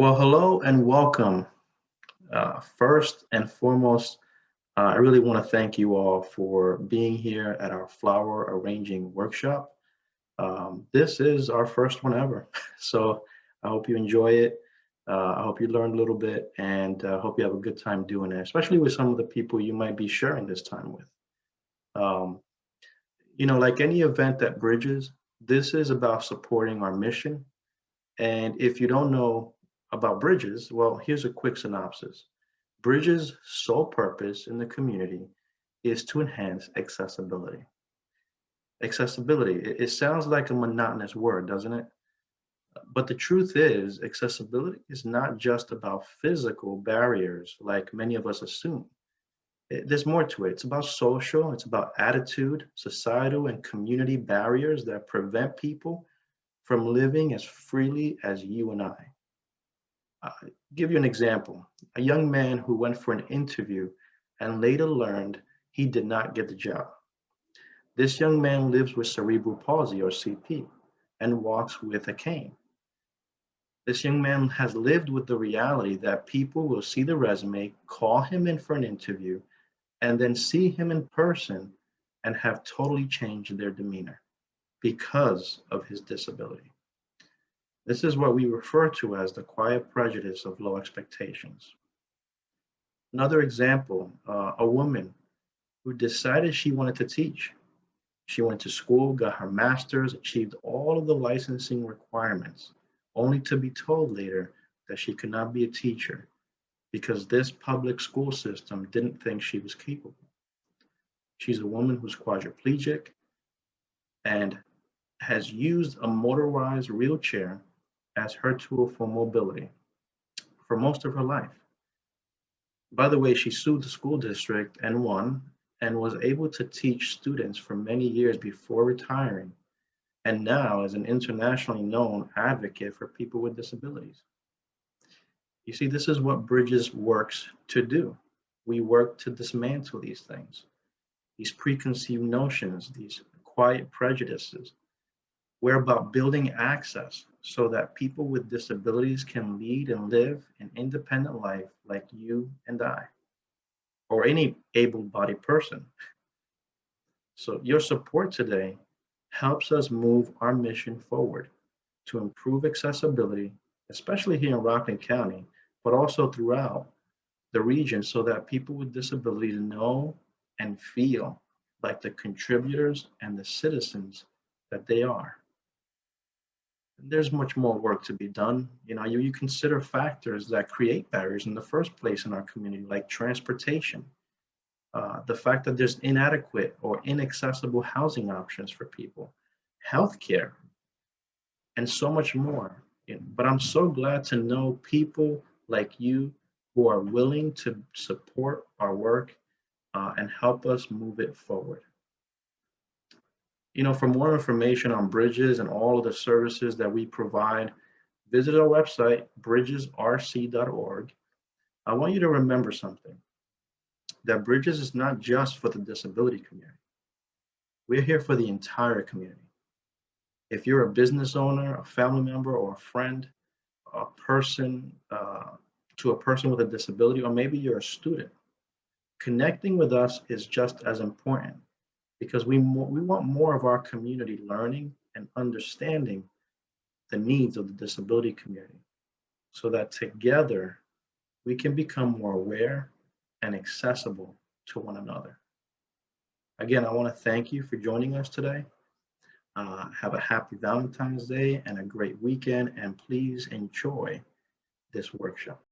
Well, hello and welcome. First and foremost, I really want to thank you all for being here at our flower arranging workshop. This is our first one ever, so I hope you enjoy it. I hope you learned a little bit, and hope you have a good time doing it, especially with some of the people you might be sharing this time with. Um, like any event that bridges, this is about supporting our mission. And if you don't know about Bridges, well, here's a quick synopsis. Bridges' sole purpose in the community is to enhance accessibility. Accessibility, it sounds like a monotonous word, doesn't it? But the truth is, accessibility is not just about physical barriers like many of us assume. There's more to it. It's about social, it's about attitude, societal, and community barriers that prevent people from living as freely as you and I. Give you an example. A young man who went for an interview and later learned he did not get the job. This young man lives with cerebral palsy or CP and walks with a cane. This young man has lived with the reality that people will see the resume, call him in for an interview, and then see him in person and have totally changed their demeanor because of his disability. This is what we refer to as the quiet prejudice of low expectations. Another example, a woman who decided she wanted to teach. She went to school, got her master's, achieved all of the licensing requirements, only to be told later that she could not be a teacher because this public school system didn't think she was capable. She's a woman who's quadriplegic and has used a motorized wheelchair as her tool for mobility for most of her life. By the way, she sued the school district and won, and was able to teach students for many years before retiring, and now is an internationally known advocate for people with disabilities. You see, this is what Bridges works to do. We work to dismantle these things, these preconceived notions, these quiet prejudices. We're about building access so that people with disabilities can lead and live an independent life like you and I, or any able-bodied person. So your support today helps us move our mission forward to improve accessibility, especially here in Rockland County, but also throughout the region so that people with disabilities know and feel like the contributors and the citizens that they are. There's much more work to be done. You consider factors that create barriers in the first place in our community, like transportation, the fact that there's inadequate or inaccessible housing options for people, healthcare, and so much more. But I'm so glad to know people like you who are willing to support our work and help us move it forward. For more information on Bridges and all of the services that we provide, visit our website, bridgesrc.org. I want you to remember something, that Bridges is not just for the disability community. We're here for the entire community. If you're a business owner, a family member, or a friend, a person to a person with a disability, or maybe you're a student, connecting with us is just as important because we want more of our community learning and understanding the needs of the disability community so that together we can become more aware and accessible to one another. Again, I want to thank you for joining us today. Have a happy Valentine's Day and a great weekend, and please enjoy this workshop.